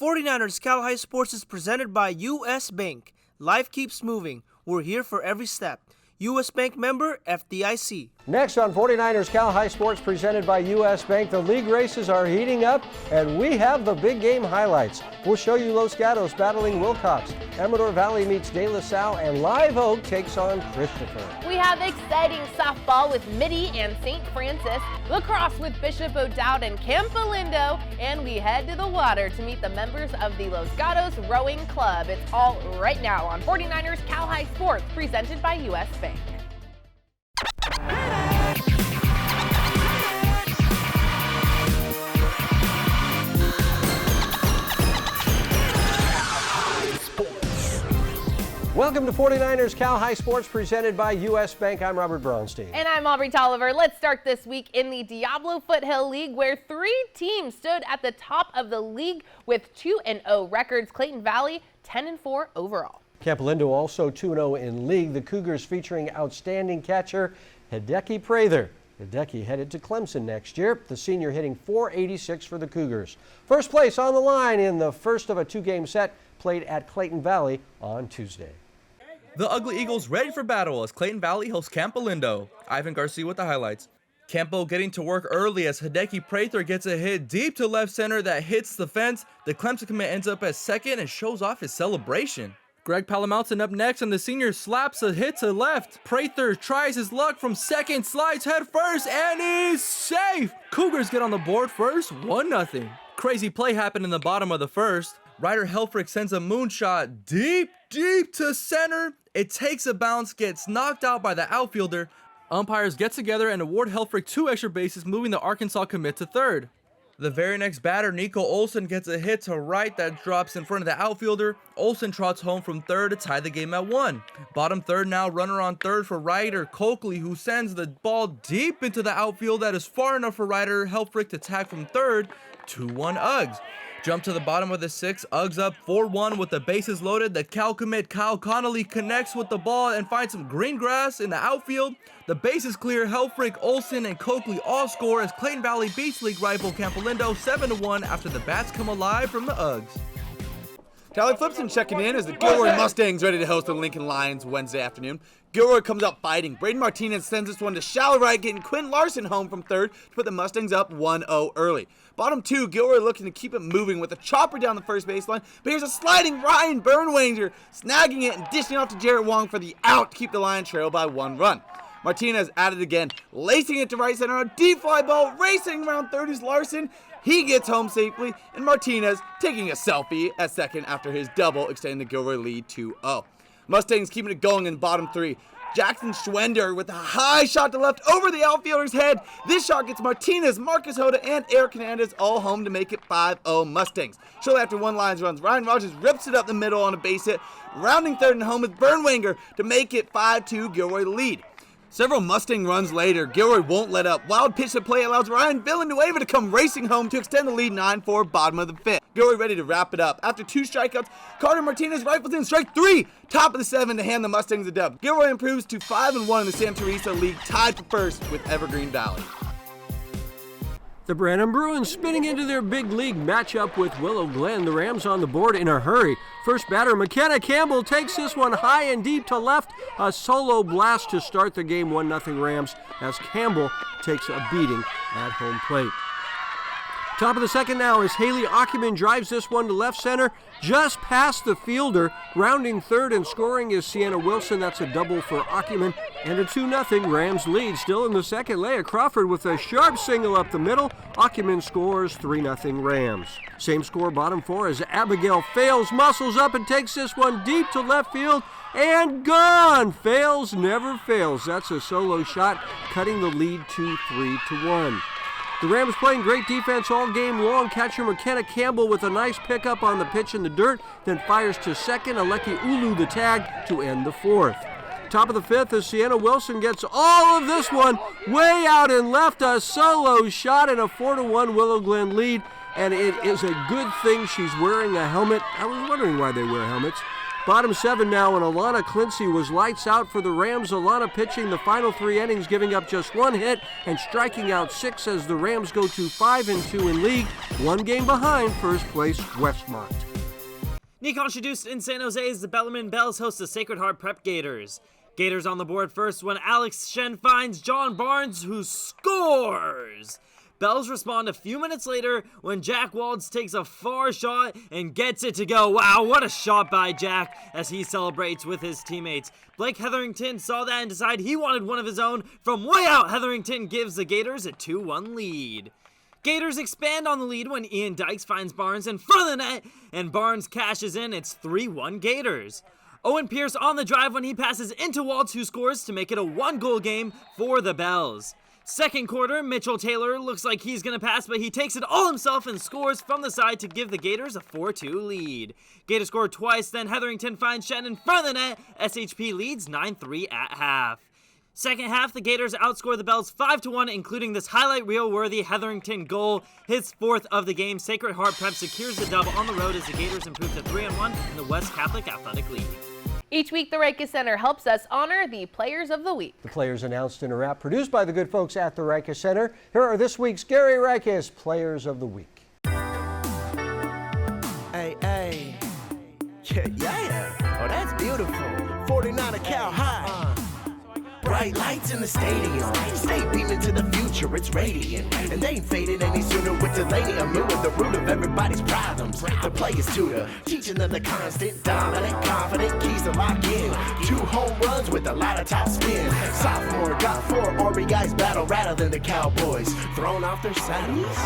49ers Cal High Sports is presented by U.S. Bank. Life keeps moving. We're here for every step. U.S. Bank member, FDIC. Next on 49ers Cal High Sports presented by U.S. Bank, the league races are heating up and we have the big game highlights. We'll show you Los Gatos battling Wilcox, Amador Valley meets De La Salle, and Live Oak takes on Christopher. We have exciting softball with Mitty and St. Francis, lacrosse with Bishop O'Dowd and Campolindo, and we head to the water to meet the members of the Los Gatos Rowing Club. It's all right now on 49ers Cal High Sports presented by U.S. Bank. Welcome to 49ers Cal High Sports presented by U.S. Bank. I'm Robert Braunstein. And I'm Aubrey Tolliver. Let's start this week in the Diablo Foothill League, where 3 teams stood at the top of the league with 2-0 records. Clayton Valley 10-4 overall. Campolindo also 2-0 in league. The Cougars featuring outstanding catcher Hideki Prather. Hideki headed to Clemson next year. The senior hitting .486 for the Cougars. First place on the line in the first of a 2-game set played at Clayton Valley on Tuesday. The Ugly Eagles ready for battle as Clayton Valley hosts Campolindo. Ivan Garcia with the highlights. Campo getting to work early as Hideki Prather gets a hit deep to left center that hits the fence. The Clemson commit ends up at second and shows off his celebration. Greg Palamountain up next, and the senior slaps a hit to left. Prather tries his luck from second, slides head first, and he's safe. Cougars get on the board first, 1-0. Crazy play happened in the bottom of the first. Ryder Helfrich sends a moonshot deep to center. It takes a bounce, gets knocked out by the outfielder. Umpires get together and award Helfrich 2 extra bases, moving the Arkansas commit to third. The very next batter, Nico Olsen, gets a hit to right that drops in front of the outfielder. Olsen trots home from third to tie the game at 1. Bottom third now, runner on third for Ryder Coakley, who sends the ball deep into the outfield that is far enough for Ryder Helfrich to tag from third. 2-1 Uggs. Jump to the bottom of the 6th, Uggs up 4-1 with the bases loaded. The Cal commit Kyle Connolly connects with the ball and finds some green grass in the outfield. The bases clear, Helfrich, Olsen, and Coakley all score as Clayton Valley beats league rival Campolindo 7-1 after the bats come alive from the Uggs. Tally Flipson checking in as the Gilroy Mustangs ready to host the Lincoln Lions Wednesday afternoon. Gilroy comes up fighting. Braden Martinez sends this one to shallow right, getting Quinn Larson home from third to put the Mustangs up 1-0 early. Bottom 2, Gilroy looking to keep it moving with a chopper down the first baseline, but here's a sliding Ryan Bernwanger, snagging it and dishing off to Jarrett Wong for the out to keep the Lions trail by 1 run. Martinez at it again, lacing it to right center, a deep fly ball, racing around third is Larson. He gets home safely, and Martinez taking a selfie at second after his double, extending the Gilroy lead 2-0. Mustangs keeping it going in bottom 3. Jackson Schwender with a high shot to left over the outfielder's head. This shot gets Martinez, Marcus Hoda, and Eric Hernandez all home to make it 5-0 Mustangs. Shortly after 1 Lions runs, Ryan Rogers rips it up the middle on a base hit. Rounding third and home is Bernwanger to make it 5-2 Gilroy lead. Several Mustang runs later, Gilroy won't let up. Wild pitch to play allows Ryan Villanueva to come racing home to extend the lead 9-4 bottom of the 5th. Gilroy ready to wrap it up. After 2 strikeouts, Carter Martinez rifles in strike 3, top of the 7 to hand the Mustangs a dub. Gilroy improves to 5-1 in the Sam Teresa League, tied for first with Evergreen Valley. The Branham Bruins spinning into their big league matchup with Willow Glen. The Rams on the board in a hurry. First batter, McKenna Campbell takes this one high and deep to left. A solo blast to start the game, 1-0 Rams, as Campbell takes a beating at home plate. Top of the 2nd now as Haley Ackerman drives this one to left center, just past the fielder. Rounding third and scoring is Sienna Wilson. That's a double for Ackerman, and a 2-0 Rams lead. Still in the 2nd, Leah Crawford with a sharp single up the middle. Ackerman scores 3-0 Rams. Same score bottom 4 as Abigail Fails muscles up and takes this one deep to left field, and gone! Fails never fails. That's a solo shot, cutting the lead to 3-1. The Rams playing great defense all game long. Catcher McKenna Campbell with a nice pickup on the pitch in the dirt, then fires to second. Aleki Ulu the tag to end the 4th. Top of the 5th as Sienna Wilson gets all of this one way out and left. A solo shot and a 4-1 Willow Glen lead. And it is a good thing she's wearing a helmet. I was wondering why they wear helmets. Bottom 7 now, and Alana Clincy was lights out for the Rams. Alana pitching the final 3 innings, giving up just 1 hit and striking out 6 as the Rams go to 5-2 in league, 1 game behind first place Westmont. Nikon introduced in San Jose as the Bellarmine Bells host the Sacred Heart Prep Gators. Gators on the board first when Alex Shen finds John Barnes, who scores. Bells respond a few minutes later when Jack Walds takes a far shot and gets it to go. Wow, what a shot by Jack as he celebrates with his teammates. Blake Hetherington saw that and decided he wanted one of his own. From way out, Hetherington gives the Gators a 2-1 lead. Gators expand on the lead when Ian Dykes finds Barnes in front of the net, and Barnes cashes in. It's 3-1 Gators. Owen Pierce on the drive when he passes into Waltz, who scores to make it a 1-goal game for the Bells. Second quarter, Mitchell Taylor looks like he's going to pass, but he takes it all himself and scores from the side to give the Gators a 4-2 lead. Gators score twice, then Hetherington finds Shen in front of the net. SHP leads 9-3 at half. Second half, the Gators outscore the Bells 5-1, including this highlight reel-worthy Hetherington goal, his 4th of the game. Sacred Heart Prep secures the dub on the road as the Gators improve to 3-1 in the West Catholic Athletic League. Each week, the Rikus Center helps us honor the Players of the Week. The players announced in a wrap produced by the good folks at the Rikus Center. Here are this week's Gary Rikus Players of the Week. Hey, hey. Yeah. Oh, that's beautiful. 49 a cow high. Bright lights in the stadium. Stay beaming to the future, it's radiant. And they ain't faded any sooner with Delaney. I'm new at the root of everybody's problems. The players tutor, teaching them the constant, dominant, confident keys to lock in. 2 home runs with a lot of top spin. Sophomore got 4 RBIs, battle rattling the Cowboys. Thrown off their saddles.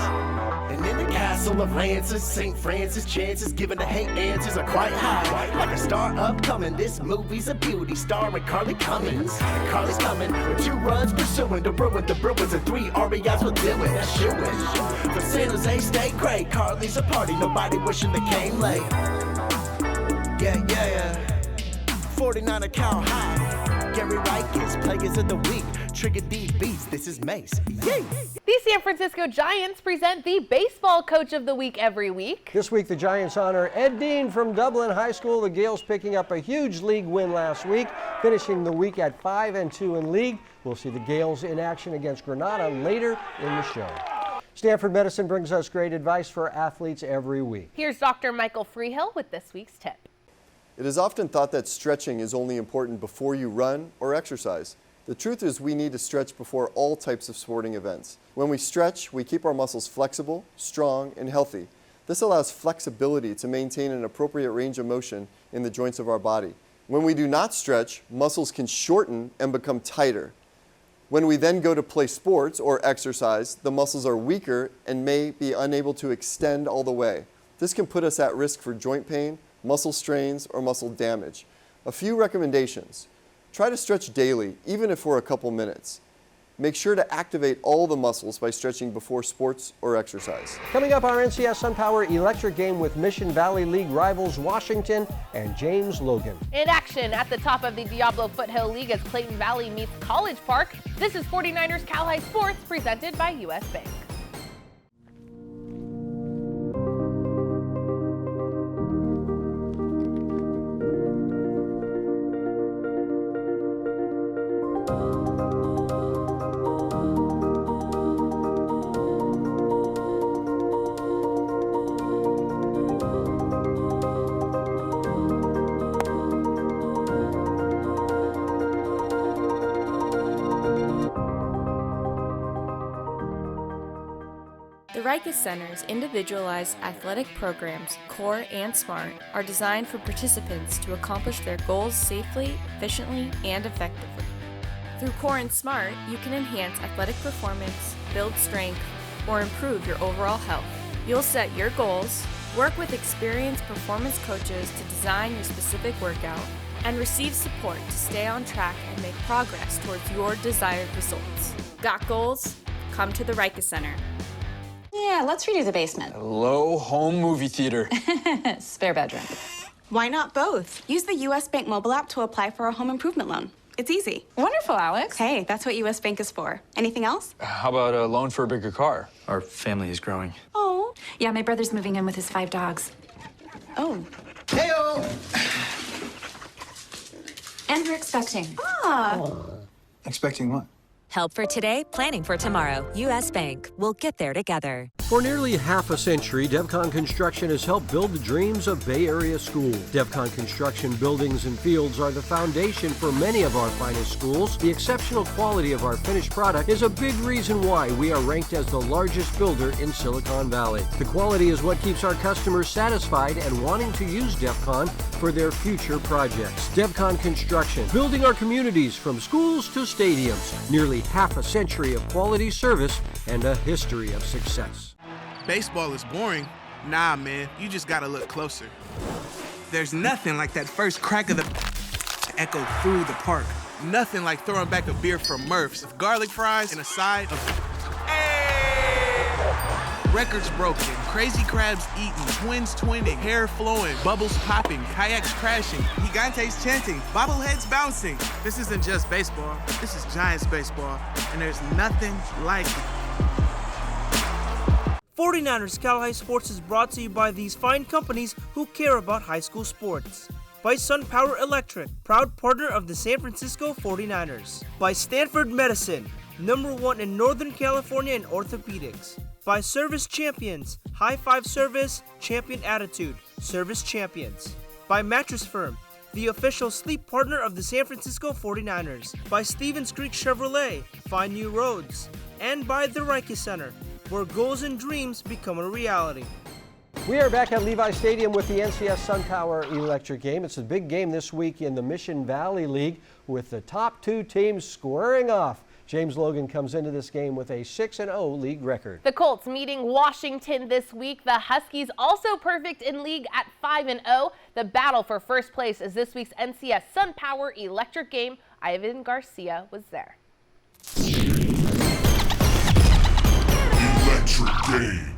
And in the castle of Lances, St. Francis chances given to hate answers are quite high. Like a star upcoming, this movie's a beauty, starring Carly Cummings. Carly's coming with 2 runs pursuing to ruin the Bruins and 3 RBIs will do it. That's shooing. For San Jose, stay great. Carly's a party, nobody wishing they came late. Yeah. 49 a cow high. Gary Rikus, Players of the Week. Trigger D beats, this is Mace. Yay! The San Francisco Giants present the Baseball Coach of the Week every week. This week, the Giants honor Ed Dean from Dublin High School. The Gales picking up a huge league win last week, finishing the week at 5-2 in league. We'll see the Gales in action against Granada later in the show. Stanford Medicine brings us great advice for athletes every week. Here's Dr. Michael Freehill with this week's tip. It is often thought that stretching is only important before you run or exercise. The truth is we need to stretch before all types of sporting events. When we stretch, we keep our muscles flexible, strong, and healthy. This allows flexibility to maintain an appropriate range of motion in the joints of our body. When we do not stretch, muscles can shorten and become tighter. When we then go to play sports or exercise, the muscles are weaker and may be unable to extend all the way. This can put us at risk for joint pain, muscle strains, or muscle damage. A few recommendations. Try to stretch daily, even if for a couple minutes. Make sure to activate all the muscles by stretching before sports or exercise. Coming up, our NCS SunPower electric game with Mission Valley League rivals Washington and James Logan. In action at the top of the Diablo Foothill League as Clayton Valley meets College Park. This is 49ers Cal High Sports presented by U.S. Bank. The Rikus Center's individualized athletic programs, Core and Smart, are designed for participants to accomplish their goals safely, efficiently, and effectively. Through Core and Smart, you can enhance athletic performance, build strength, or improve your overall health. You'll set your goals, work with experienced performance coaches to design your specific workout, and receive support to stay on track and make progress towards your desired results. Got goals? Come to the Rikus Center. Yeah, let's redo the basement. Hello, home movie theater. Spare bedroom. Why not both? Use the U.S. Bank mobile app to apply for a home improvement loan. It's easy. Wonderful, Alex. Hey, that's what U.S. Bank is for. Anything else? How about a loan for a bigger car? Our family is growing. Oh. Yeah, my brother's moving in with his 5 dogs. Oh. Hey-o! And we're expecting. Expecting what? Help for today, planning for tomorrow. U.S. Bank. We'll get there together. For nearly half a century, DevCon Construction has helped build the dreams of Bay Area schools. DevCon Construction buildings and fields are the foundation for many of our finest schools. The exceptional quality of our finished product is a big reason why we are ranked as the largest builder in Silicon Valley. The quality is what keeps our customers satisfied and wanting to use DevCon for their future projects. DevCon Construction, building our communities from schools to stadiums. Nearly half a century of quality service and a history of success. Baseball is boring. Nah, man, you just gotta look closer. There's nothing like that first crack of the echo through the park. Nothing like throwing back a beer from Murph's with garlic fries and a side of records broken, crazy crabs eating, twins twinning, hair flowing, bubbles popping, kayaks crashing, gigantes chanting, bobbleheads bouncing. This isn't just baseball, this is Giants baseball, and there's nothing like it. 49ers Cal High Sports is brought to you by these fine companies who care about high school sports. By SunPower Electric, proud partner of the San Francisco 49ers. By Stanford Medicine, #1 in Northern California in orthopedics. By Service Champions, High Five Service, Champion Attitude, Service Champions. By Mattress Firm, the official sleep partner of the San Francisco 49ers. By Stevens Creek Chevrolet, find new roads. And by the Reich Center, where goals and dreams become a reality. We are back at Levi Stadium with the NCS SunPower Electric game. It's a big game this week in the Mission Valley League with the top two teams squaring off. James Logan comes into this game with a 6-0 league record. The Colts meeting Washington this week. The Huskies also perfect in league at 5-0. The battle for first place is this week's NCS SunPower Electric game. Ivan Garcia was there. Electric game.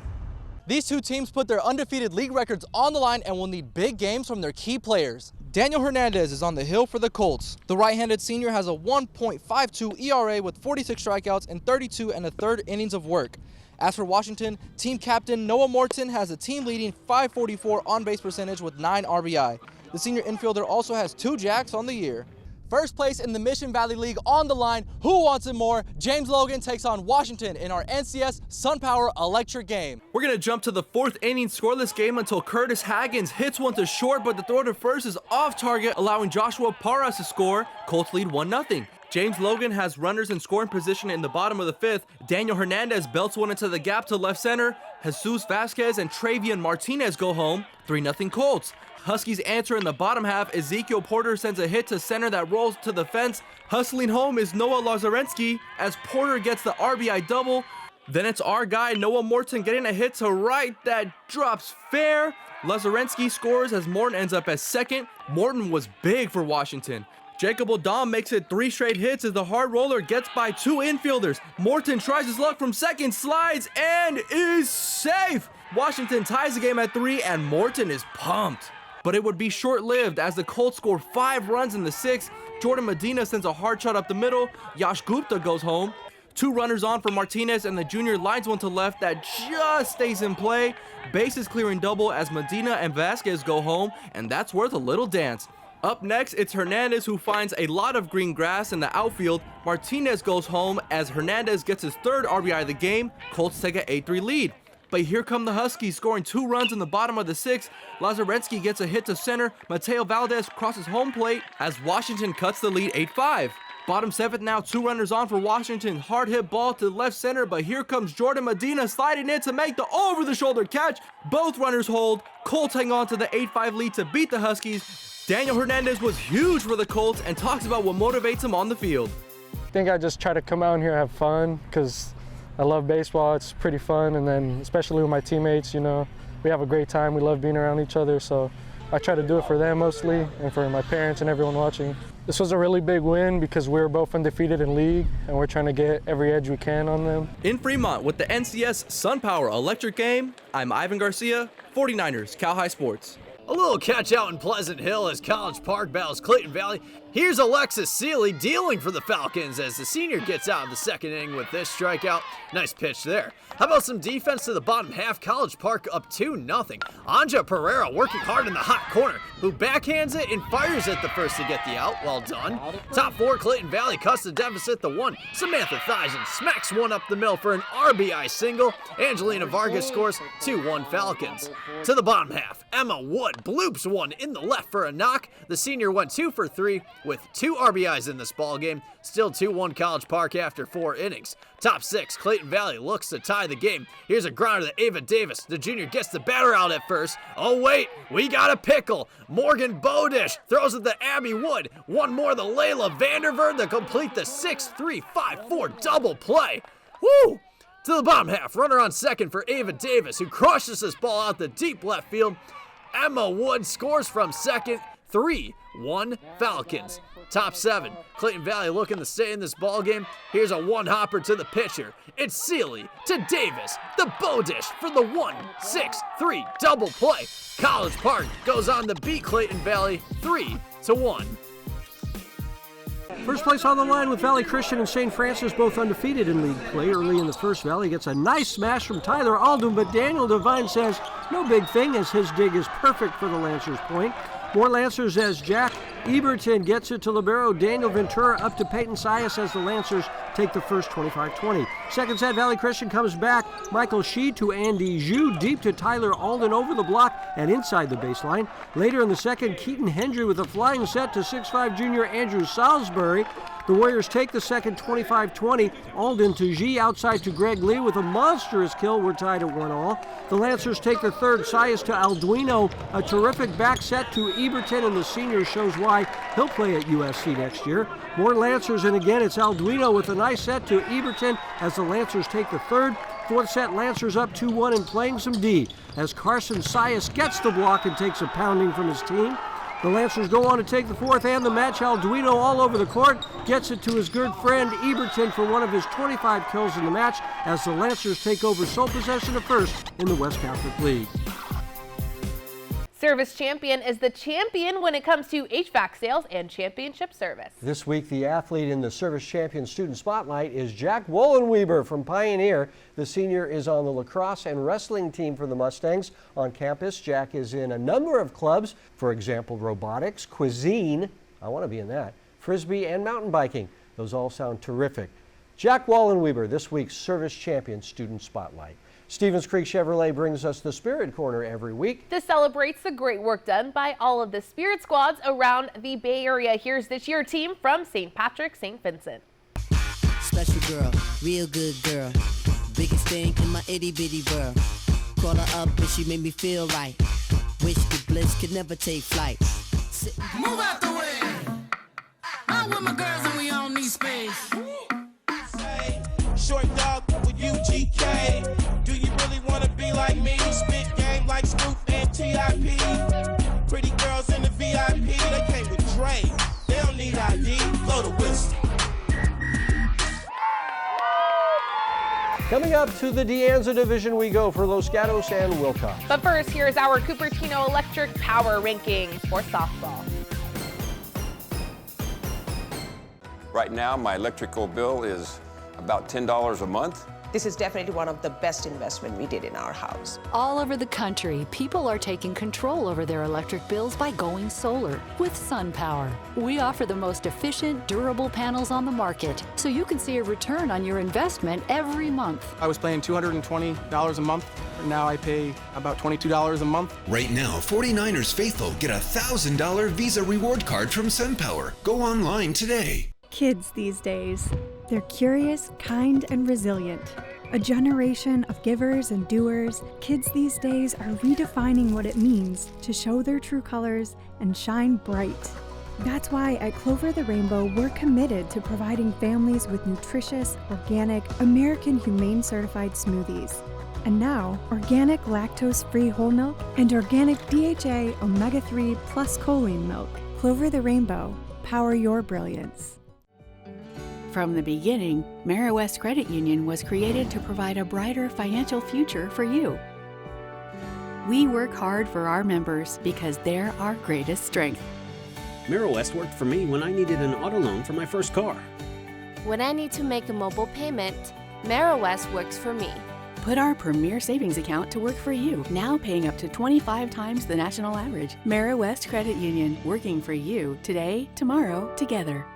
These two teams put their undefeated league records on the line and will need big games from their key players. Daniel Hernandez is on the hill for the Colts. The right-handed senior has a 1.52 ERA with 46 strikeouts and 32 1/3 innings of work. As for Washington, team captain Noah Morton has a team-leading .544 on-base percentage with 9 RBI. The senior infielder also has 2 jacks on the year. First place in the Mission Valley League on the line. Who wants it more? James Logan takes on Washington in our NCS SunPower Electric game. We're going to jump to the 4th inning scoreless game until Curtis Haggins hits one to short, but the throw to first is off target, allowing Joshua Parras to score. Colts lead 1-0. James Logan has runners in scoring position in the bottom of the 5th. Daniel Hernandez belts one into the gap to left center. Jesus Vasquez and Travian Martinez go home. 3-0 Colts. Huskies answer in the bottom half. Ezekiel Porter sends a hit to center that rolls to the fence. Hustling home is Noah Lazarensky as Porter gets the RBI double. Then it's our guy Noah Morton getting a hit to right that drops fair. Lazarensky scores as Morton ends up as second. Morton was big for Washington. Jacob O'Dom makes it 3 straight hits as the hard roller gets by 2 infielders. Morton tries his luck from second, slides, and is safe. Washington ties the game at 3, and Morton is pumped. But it would be short-lived as the Colts score 5 runs in the 6th. Jordan Medina sends a hard shot up the middle. Yash Gupta goes home. 2 runners on for Martinez, and the junior lines one to left that just stays in play. Bases clearing double as Medina and Vasquez go home, and that's worth a little dance. Up next, it's Hernandez who finds a lot of green grass in the outfield. Martinez goes home as Hernandez gets his 3rd RBI of the game. Colts take an 8-3 lead. But here come the Huskies scoring 2 runs in the bottom of the 6th. Lazarensky gets a hit to center. Mateo Valdez crosses home plate as Washington cuts the lead 8-5. Bottom 7th now, 2 runners on for Washington. Hard hit ball to left center, but here comes Jordan Medina sliding in to make the over-the-shoulder catch. Both runners hold. Colts hang on to the 8-5 lead to beat the Huskies. Daniel Hernandez was huge for the Colts and talks about what motivates him on the field. I think I just try to come out here and have fun because I love baseball. It's pretty fun, and then especially with my teammates, you know, we have a great time. We love being around each other, so I try to do it for them mostly and for my parents and everyone watching. This was a really big win because we were both undefeated in league, and we're trying to get every edge we can on them. In Fremont with the NCS SunPower Electric game, I'm Ivan Garcia, 49ers Cal High Sports. A little catch out in Pleasant Hill as College Park battles Clayton Valley. Here's Alexis Seeley dealing for the Falcons as the senior gets out of the second inning with this strikeout. Nice pitch there. How about some defense to the bottom half? College Park up 2-0. Anja Pereira working hard in the hot corner, who backhands it and fires at the first to get the out. Well done. Top four, Clayton Valley cuts the deficit to 1. Samantha Theisen smacks one up the middle for an RBI single. Angelina Vargas scores 2-1 Falcons. To the bottom half, Emma Wood bloops one in the left for a knock. The senior went 2 for 3 with 2 RBIs in this ballgame. Still 2-1 College Park after 4 innings. Top 6, Clayton Valley looks to tie the game. Here's a grounder to Ava Davis. The junior gets the batter out at first. Oh wait, we got a pickle. Morgan Bodish throws it to Abby Wood. One more to Layla Vanderveer to complete the 6-3-5-4 double play. Woo! To the bottom half, runner on second for Ava Davis, who crushes this ball out the deep left field. Emma Wood scores from second. 3-1 Falcons. Top 7, Clayton Valley looking to stay in this ballgame. Here's a one-hopper to the pitcher. It's Seeley to Davis, the Bodish for the 1-6-3 double play. College Park goes on to beat Clayton Valley 3-1. First place on the line with Valley Christian and St. Francis both undefeated in league play. Early in the first, Valley gets a nice smash from Tyler Alden, but Daniel Devine says no big thing as his dig is perfect for the Lancers' point. More Lancers as Jack Eberton gets it to libero Daniel Ventura up to Peyton Sias as the Lancers take the first 25-20. Second set, Valley Christian comes back. Michael Shee to Andy Zhu, deep to Tyler Alden over the block and inside the baseline. Later in the second, Keaton Hendry with a flying set to 6'5 junior Andrew Salisbury. The Warriors take the second 25-20. Alden to G outside to Greg Lee with a monstrous kill. We're tied at 1-all. The Lancers take the third. Sias to Alduino. A terrific back set to Eberton, and the senior shows why he'll play at USC next year. More Lancers, and again it's Alduino with a nice set to Eberton as the Lancers take the third. Fourth set, Lancers up 2-1 and playing some D as Carson Sias gets the block and takes a pounding from his team. The Lancers go on to take the fourth and the match. Alduino all over the court, gets it to his good friend Eberton for one of his 25 kills in the match as the Lancers take over sole possession of first in the West Catholic League. Service Champion is the champion when it comes to HVAC sales and championship service. This week, the athlete in the Service Champion Student Spotlight is Jack Wollenweber from Pioneer. The senior is on the lacrosse and wrestling team for the Mustangs. On campus, Jack is in a number of clubs, for example, robotics, cuisine, I want to be in that, frisbee, and mountain biking. Those all sound terrific. Jack Wollenweber, this week's Service Champion Student Spotlight. Stevens Creek Chevrolet brings us the Spirit Corner every week. This celebrates the great work done by all of the Spirit squads around the Bay Area. Here's this year team from St. Patrick, St. Vincent. Special girl, real good girl, biggest thing in my itty bitty world. Call her up and she made me feel right. Wish the bliss could never take flight. Move out the way. I'm with my girls and we all need space. Short dog with UGK. Do you really want to be like me? Spit game like Snoop and T.I.P. Pretty girls in the VIP. They came with Dre. They don't need ID. Blow the whistle. Coming up to the De Anza division we go for Los Gatos and Wilcox. But first, here's our Cupertino Electric Power Rankings for softball. Right now, my electrical bill is about $10 a month. This is definitely one of the best investments we did in our house. All over the country, people are taking control over their electric bills by going solar with SunPower. We offer the most efficient, durable panels on the market, so you can see a return on your investment every month. I was paying $220 a month. Now I pay about $22 a month. Right now, 49ers faithful get a $1,000 Visa reward card from SunPower. Go online today. Kids these days, they're curious, kind, and resilient. A generation of givers and doers, kids these days are redefining what it means to show their true colors and shine bright. That's why at Clover the Rainbow, we're committed to providing families with nutritious, organic, American Humane certified smoothies. And now, organic lactose-free whole milk and organic DHA omega-3 plus choline milk. Clover the Rainbow, power your brilliance. From the beginning, Meriwest Credit Union was created to provide a brighter financial future for you. We work hard for our members because they're our greatest strength. MarrowWest worked for me when I needed an auto loan for my first car. When I need to make a mobile payment, MarrowWest works for me. Put our premier savings account to work for you, now paying up to 25 times the national average. MarrowWest Credit Union, working for you today, tomorrow, together.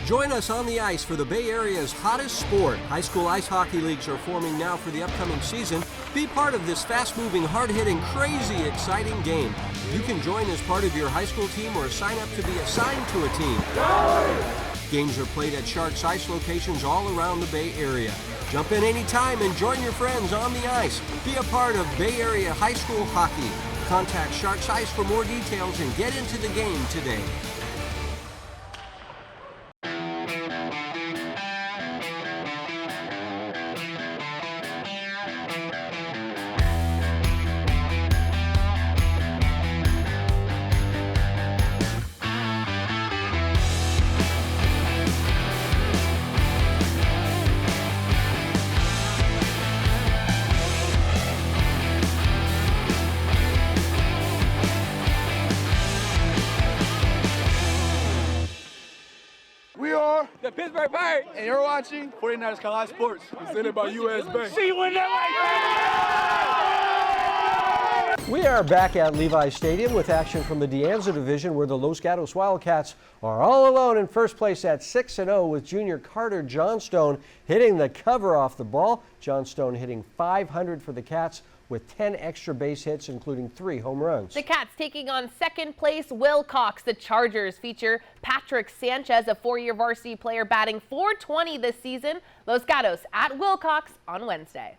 Join us on the ice for the Bay Area's hottest sport. High school ice hockey leagues are forming now for the upcoming season. Be part of this fast-moving, hard-hitting, crazy, exciting game. You can join as part of your high school team or sign up to be assigned to a team. Games are played at Sharks Ice locations all around the Bay Area. Jump in anytime and join your friends on the ice. Be a part of Bay Area high school hockey. Contact Sharks Ice for more details and get into the game today. The Pittsburgh Pirates, and you're watching 49ers College Sports, presented by US Bank. See you in that way. We are back at Levi Stadium with action from the De Anza division, where the Los Gatos Wildcats are all alone in first place at 6-0 with junior Carter Johnstone hitting the cover off the ball. Johnstone hitting .500 for the Cats with 10 extra base hits, including 3 home runs. The Cats taking on second place Wilcox. The Chargers feature Patrick Sanchez, a 4-year varsity player batting .420 this season. Los Gatos at Wilcox on Wednesday.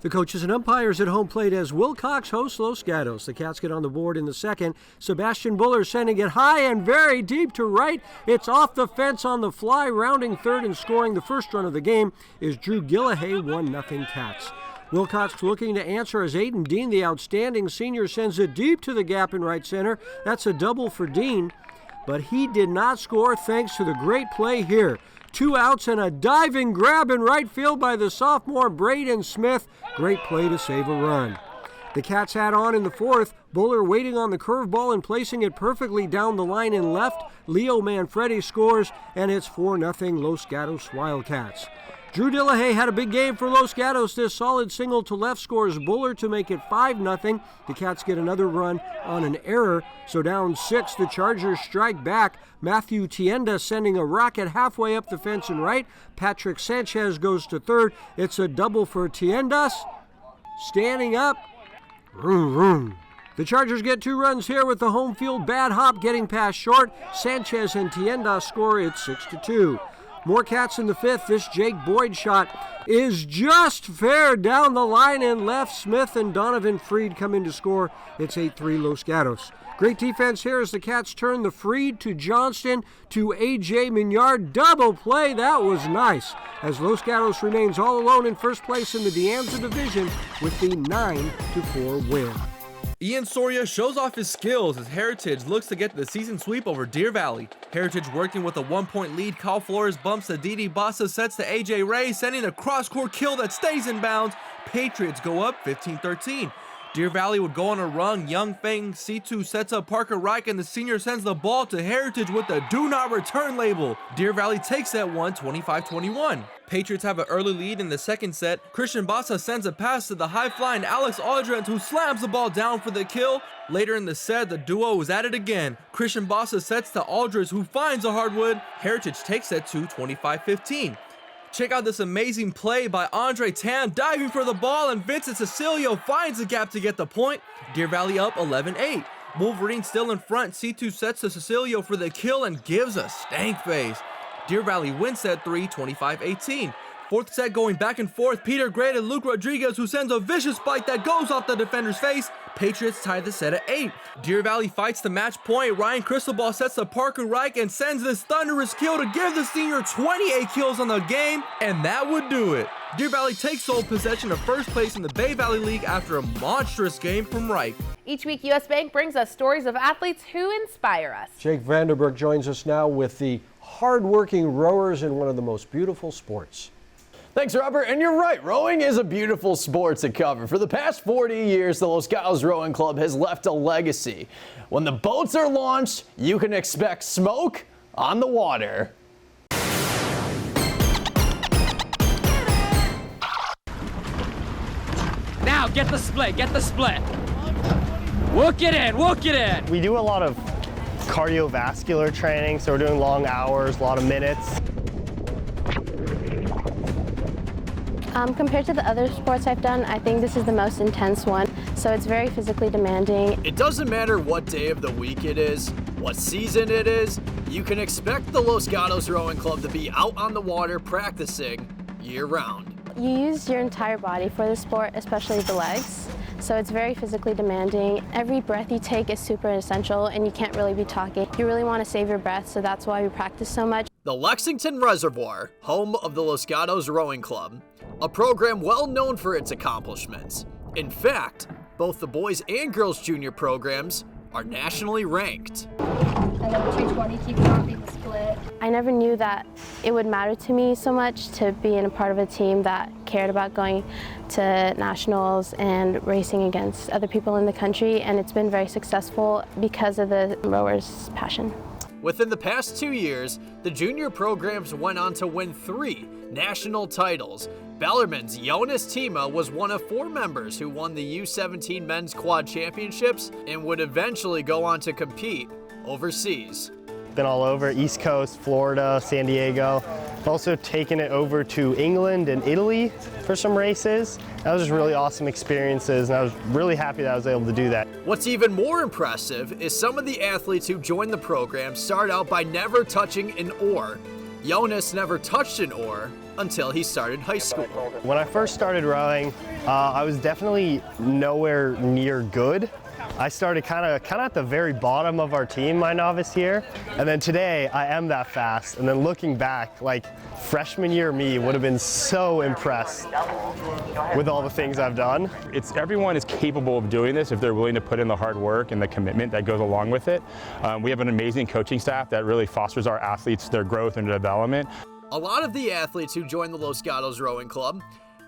The coaches and umpires at home plate as Wilcox hosts Los Gatos. The Cats get on the board in the second. Sebastian Buller sending it high and very deep to right. It's off the fence on the fly. Rounding third and scoring the first run of the game is Drew Gillihay, 1-0 Cats. Wilcox looking to answer as Aiden Dean, the outstanding senior, sends it deep to the gap in right center. That's a double for Dean, but he did not score thanks to the great play here. 2 outs and a diving grab in right field by the sophomore Braden Smith. Great play to save a run. The Cats had on in the fourth. Buller waiting on the curveball and placing it perfectly down the line in left. Leo Manfredi scores, and it's 4-0 Los Gatos Wildcats. Drew Dillahay had a big game for Los Gatos. This solid single to left scores Buller to make it 5-0. The Cats get another run on an error, so down 6, the Chargers strike back. Matthew Tienda sending a rocket halfway up the fence and right. Patrick Sanchez goes to third. It's a double for Tiendas. Standing up. Vroom, vroom. The Chargers get 2 runs here with the home field bad hop getting past short. Sanchez and Tiendas score it 6-2. More Cats in the fifth. This Jake Boyd shot is just fair down the line and left. Smith and Donovan Freed come in to score. It's 8-3 Los Gatos. Great defense here as the Cats turn the Freed to Johnston to A.J. Mignard. Double play. That was nice. As Los Gatos remains all alone in first place in the De Anza division with the 9-4 win. Ian Soria shows off his skills as Heritage looks to get the season sweep over Deer Valley. Heritage working with a 1-point lead. Kyle Flores bumps to Didi Bassa, sets to AJ Ray, sending a cross-court kill that stays in bounds. Patriots go up 15-13. Deer Valley would go on a run. Young Feng C2 sets up Parker Reich, and the senior sends the ball to Heritage with the do not return label. Deer Valley takes that one 25-21. Patriots have an early lead in the second set. Christian Bassa sends a pass to the high-flying Alex Aldrent, who slams the ball down for the kill. Later in the set, the duo is at it again. Christian Bassa sets to Aldrich, who finds a hardwood. Heritage takes that to 25-15. Check out this amazing play by Andre Tan, diving for the ball, and Vincent Cecilio finds the gap to get the point. Deer Valley up 11-8. Wolverine still in front. C2 sets to Cecilio for the kill and gives a stank face. Deer Valley wins set 3, 25-18. Fourth set going back and forth. Peter Gray and Luke Rodriguez, who sends a vicious spike that goes off the defender's face. Patriots tie the set at 8. Deer Valley fights the match point. Ryan Cristobal sets to Parker Reich and sends this thunderous kill to give the senior 28 kills on the game, and that would do it. Deer Valley takes sole possession of first place in the Bay Valley League after a monstrous game from Reich. Each week, U.S. Bank brings us stories of athletes who inspire us. Jake Vanderberg joins us now with the hard-working rowers in one of the most beautiful sports. Thanks, Robert. And you're right, rowing is a beautiful sport to cover. For the past 40 years, the Los Gatos Rowing Club has left a legacy. When the boats are launched, you can expect smoke on the water. Now, get the split, get the split. Work it in, work it in. We do a lot of cardiovascular training, so we're doing long hours, a lot of minutes. Compared to the other sports I've done, I think this is the most intense one, so it's very physically demanding. It doesn't matter what day of the week it is, what season it is, you can expect the Los Gatos Rowing Club to be out on the water practicing year-round. You use your entire body for the sport, especially the legs, so it's very physically demanding. Every breath you take is super essential, and you can't really be talking. You really want to save your breath, so that's why we practice so much. The Lexington Reservoir, home of the Los Gatos Rowing Club, a program well known for its accomplishments. In fact, both the boys and girls junior programs are nationally ranked. And then 220 keep dropping the split. I never knew that it would matter to me so much to be in a part of a team that cared about going to nationals and racing against other people in the country, and it's been very successful because of the rowers' passion. Within the past 2 years, the junior programs went on to win 3 national titles. Bellarmine's Jonas Tima was one of 4 members who won the U17 Men's Quad Championships and would eventually go on to compete overseas. Been all over, East Coast, Florida, San Diego. Also taken it over to England and Italy for some races. That was just really awesome experiences, and I was really happy that I was able to do that. What's even more impressive is some of the athletes who joined the program start out by never touching an oar. Jonas never touched an oar until he started high school. When I first started rowing, I was definitely nowhere near good. I started kind of at the very bottom of our team my novice year, and then today I am that fast. And then looking back, like freshman year me would have been so impressed with all the things I've done. Everyone is capable of doing this if they're willing to put in the hard work and the commitment that goes along with it. We have an amazing coaching staff that really fosters our athletes, their growth and development. A lot of the athletes who join the Los Gatos Rowing Club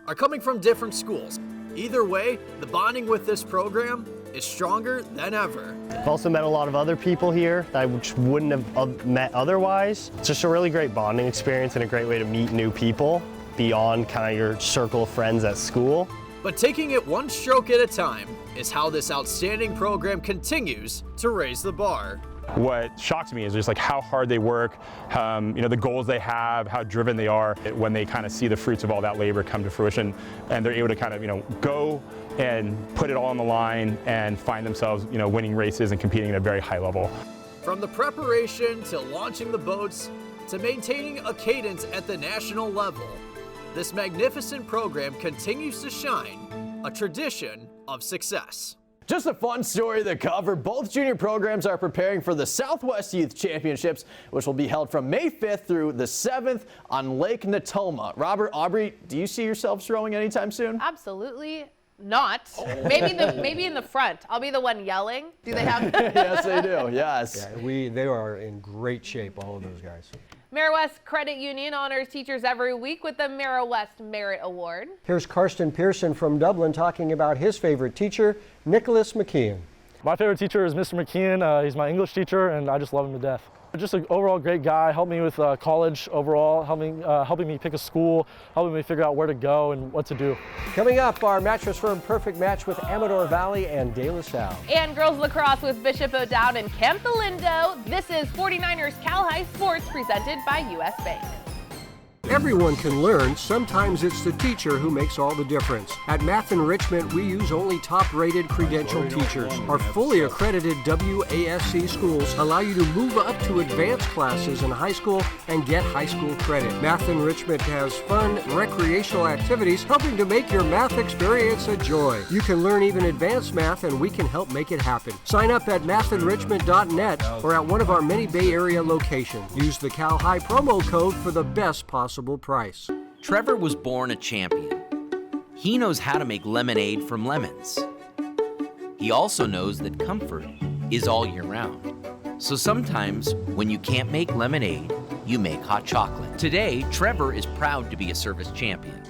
are coming from different schools. Either way, the bonding with this program is stronger than ever. I've also met a lot of other people here that I wouldn't have met otherwise. It's just a really great bonding experience and a great way to meet new people beyond kind of your circle of friends at school. But taking it one stroke at a time is how this outstanding program continues to raise the bar. What shocks me is just like how hard they work, the goals they have, how driven they are when they kind of see the fruits of all that labor come to fruition, and they're able to kind of, go and put it all on the line and find themselves, winning races and competing at a very high level. From the preparation to launching the boats to maintaining a cadence at the national level, this magnificent program continues to shine a tradition of success. Just a fun story to cover. Both junior programs are preparing for the Southwest Youth Championships, which will be held from May 5th through the 7th on Lake Natoma. Robert, Aubrey, do you see yourselves rowing anytime soon? Absolutely not. Maybe in the front. I'll be the one yelling. Do they have? Yes, they do. Yes. Yeah, they are in great shape, all of those guys. MeriWest Credit Union honors teachers every week with the MeriWest Merit Award. Here's Karsten Pearson from Dublin talking about his favorite teacher, Nicholas McKeon. My favorite teacher is Mr. McKeon. He's my English teacher, and I just love him to death. Just an overall great guy, helped me with college overall, helping me pick a school, helping me figure out where to go and what to do. Coming up, our Mattress Firm Perfect Match with Amador Valley and De La Salle. And girls lacrosse with Bishop O'Dowd and Campolindo. This is 49ers Cal High Sports presented by U.S. Bank. Everyone can learn. Sometimes it's the teacher who makes all the difference. At Math Enrichment, we use only top-rated credentialed teachers. Our fully accredited WASC schools allow you to move up to advanced classes in high school and get high school credit. Math Enrichment has fun, recreational activities helping to make your math experience a joy. You can learn even advanced math, and we can help make it happen. Sign up at mathenrichment.net or at one of our many Bay Area locations. Use the Cal High promo code for the best possible price. Trevor was born a champion. He knows how to make lemonade from lemons. He also knows that comfort is all year round. So sometimes, when you can't make lemonade, you make hot chocolate. Today, Trevor is proud to be a service champion.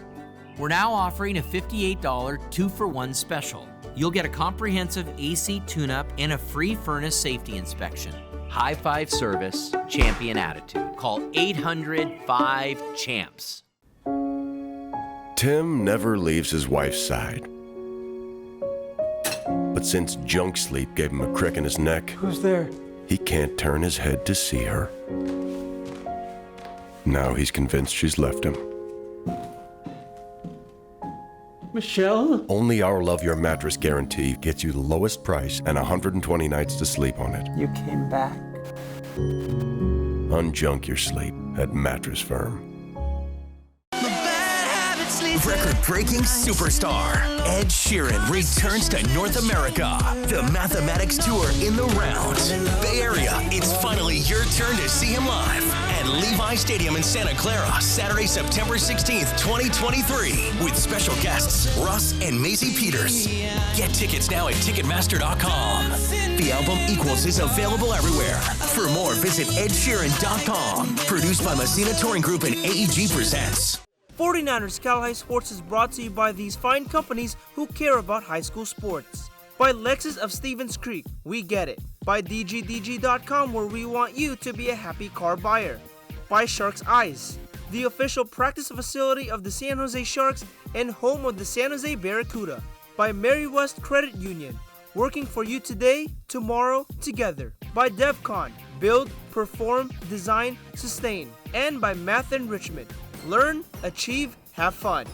We're now offering a $58 2-for-1 special. You'll get a comprehensive AC tune-up and a free furnace safety inspection. High five service, champion attitude. Call 800-5-CHAMPS. Tim never leaves his wife's side. But since junk sleep gave him a crick in his neck, Who's there? he can't turn his head to see her. Now he's convinced she's left him. Michelle? Only our Love Your Mattress guarantee gets you the lowest price and 120 nights to sleep on it. You came back. Unjunk your sleep at Mattress Firm. Record-breaking superstar Ed Sheeran returns to North America. The Mathematics Tour in the rounds. Bay Area, it's finally your turn to see him live at Levi Stadium in Santa Clara, Saturday, September 16th, 2023, with special guests Russ and Maisie Peters. Get tickets now at Ticketmaster.com. The album Equals is available everywhere. For more, visit EdSheeran.com. Produced by Messina Touring Group and AEG Presents. 49ers Cal High Sports is brought to you by these fine companies who care about high school sports. By Lexus of Stevens Creek, we get it. By DGDG.com, where we want you to be a happy car buyer. By Sharks Eyes, the official practice facility of the San Jose Sharks and home of the San Jose Barracuda. By Mary West Credit Union, working for you today, tomorrow, together. By DevCon, build, perform, design, sustain. And by Math Enrichment. Learn, achieve, have fun.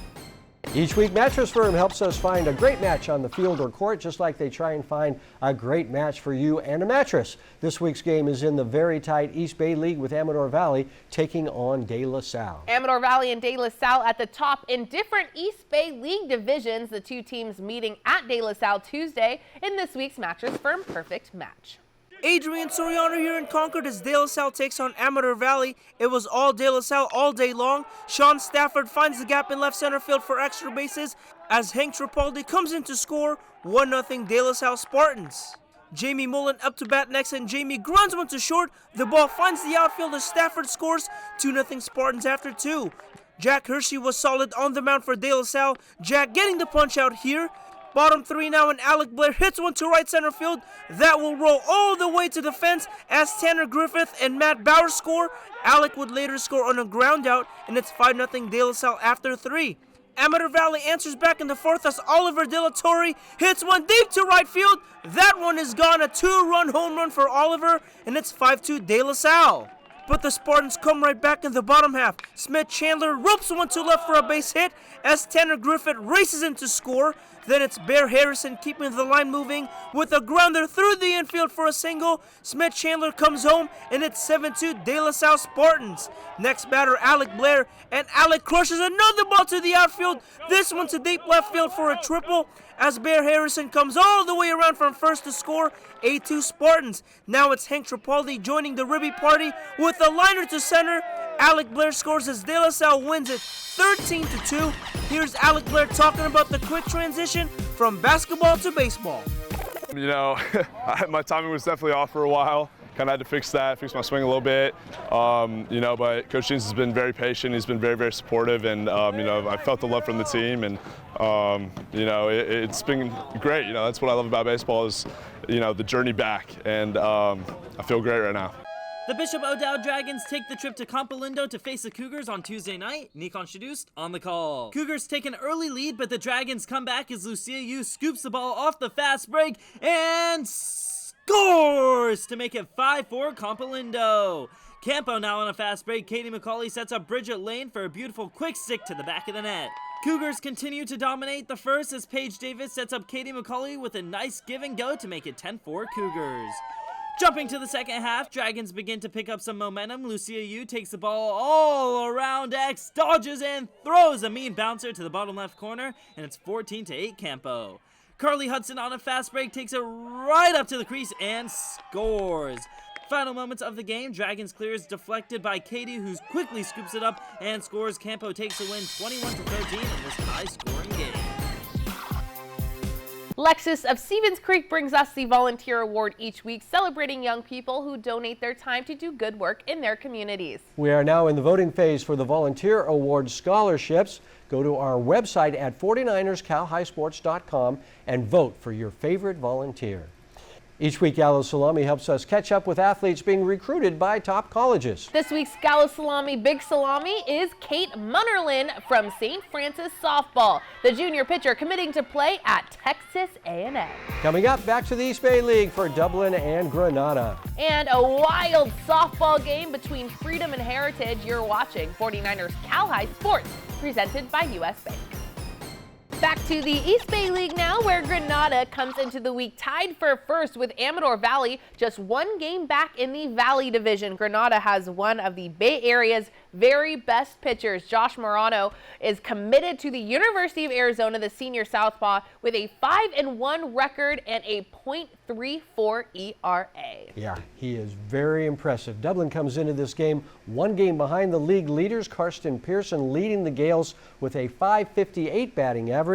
Each week, Mattress Firm helps us find a great match on the field or court, just like they try and find a great match for you and a mattress. This week's game is in the very tight East Bay League with Amador Valley taking on De La Salle. Amador Valley and De La Salle at the top in different East Bay League divisions. The two teams meeting at De La Salle Tuesday in this week's Mattress Firm Perfect Match. Adrian Soriano here in Concord as De La Salle takes on Amador Valley. It was all De La Salle all day long. Sean Stafford finds the gap in left center field for extra bases as Hank Tripaldi comes in to score 1-0 De La Salle Spartans. Jamie Mullen up to bat next and Jamie grounds one to short. The ball finds the outfield as Stafford scores 2-0 Spartans after 2. Jack Hershey was solid on the mound for De La Salle. Jack getting the punch out here. Bottom 3 now, and Alec Blair hits one to right center field. That will roll all the way to the fence as Tanner Griffith and Matt Bauer score. Alec would later score on a ground out, and it's 5-0 De La Salle after 3. Amador Valley answers back in the 4th as Oliver De La Torre hits one deep to right field. That one is gone, a 2-run home run for Oliver, and it's 5-2 De La Salle. But the Spartans come right back in the bottom half. Smith Chandler ropes one to left for a base hit as Tanner Griffith races in to score. Then it's Bear Harrison keeping the line moving with a grounder through the infield for a single. Smith Chandler comes home and it's 7-2 De La Salle Spartans. Next batter Alec Blair, and Alec crushes another ball to the outfield. This one to deep left field for a triple as Bear Harrison comes all the way around from first to score. 8-2 Spartans. Now it's Hank Tripaldi joining the Ribby party with a liner to center. Alec Blair scores as De La Salle wins it 13-2. Here's Alec Blair talking about the quick transition from basketball to baseball. You know, my timing was definitely off for a while. Kind of had to fix my swing a little bit. You know, but Coach Jeans has been very patient. He's been very, very supportive, and you know, I felt the love from the team, and you know, it's been great. You know, that's what I love about baseball is, you know, the journey back, and I feel great right now. The Bishop O'Dowd Dragons take the trip to Campolindo to face the Cougars on Tuesday night. Nikon Shadust on the call. Cougars take an early lead, but the Dragons come back as Lucia Yu scoops the ball off the fast break and scores to make it 5-4 Campolindo. Campo now on a fast break. Katie McCauley sets up Bridget Lane for a beautiful quick stick to the back of the net. Cougars continue to dominate the first as Paige Davis sets up Katie McCauley with a nice give and go to make it 10-4 Cougars. Jumping to the second half, Dragons begin to pick up some momentum. Lucia Yu takes the ball all around X, dodges and throws a mean bouncer to the bottom left corner, and it's 14-8 Campo. Carly Hudson on a fast break takes it right up to the crease and scores. Final moments of the game, Dragons clears deflected by Katie, who quickly scoops it up and scores. Campo takes a win 21-13 in this high-scoring game. Lexus of Stevens Creek brings us the Volunteer Award each week, celebrating young people who donate their time to do good work in their communities. We are now in the voting phase for the Volunteer Award scholarships. Go to our website at 49erscalhighsports.com and vote for your favorite volunteer. Each week, Gallo Salami helps us catch up with athletes being recruited by top colleges. This week's Gallo Salami Big Salami is Kate Munnerlin from St. Francis Softball, the junior pitcher committing to play at Texas A&M. Coming up, back to the East Bay League for Dublin and Granada. And a wild softball game between Freedom and Heritage. You're watching 49ers Cal High Sports, presented by US Bank. Back to the East Bay League now, where Granada comes into the week tied for first with Amador Valley, just one game back in the Valley Division. Granada has one of the Bay Area's very best pitchers. Josh Morano is committed to the University of Arizona, the senior southpaw, with a 5-1 record and a .34 ERA. Yeah, he is very impressive. Dublin comes into this game one game behind the league leaders. Karsten Pearson leading the Gales with a .558 batting average.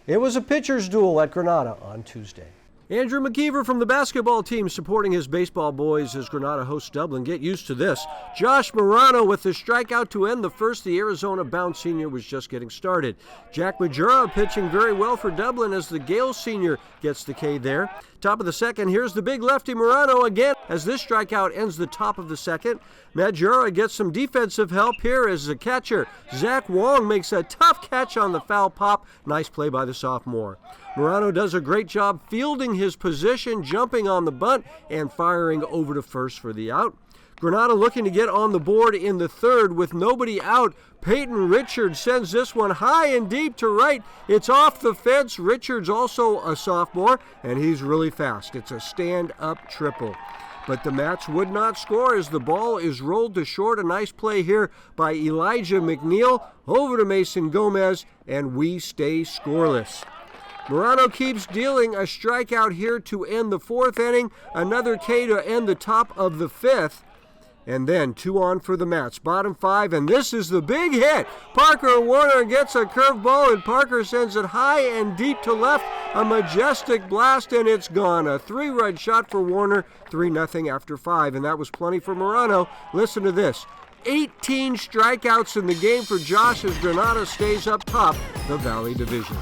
It was a pitcher's duel at Granada on Tuesday. Andrew McKeever from the basketball team supporting his baseball boys as Granada hosts Dublin. Get used to this. Josh Morano with the strikeout to end the first. The Arizona-bound senior was just getting started. Jack Majura pitching very well for Dublin as the Gales senior gets the K there. Top of the second, here's the big lefty Morano again as this strikeout ends the top of the second. Majura gets some defensive help here as the catcher, Zach Wong, makes a tough catch on the foul pop. Nice play by the sophomore. Morano does a great job fielding his position, jumping on the bunt, and firing over to first for the out. Granada looking to get on the board in the third with nobody out. Peyton Richards sends this one high and deep to right. It's off the fence. Richards also a sophomore, and he's really fast. It's a stand-up triple. But the Mats would not score as the ball is rolled to short. A nice play here by Elijah McNeil over to Mason Gomez, and we stay scoreless. Morano keeps dealing a strikeout here to end the fourth inning. Another K to end the top of the fifth. And then 2 on for the Mats. Bottom 5, and this is the big hit. Parker Warner gets a curveball, and Parker sends it high and deep to left. A majestic blast, and it's gone. A 3-run shot for Warner, 3-0 after 5, and that was plenty for Morano. Listen to this. 18 strikeouts in the game for Josh as Granada stays up top the Valley Division.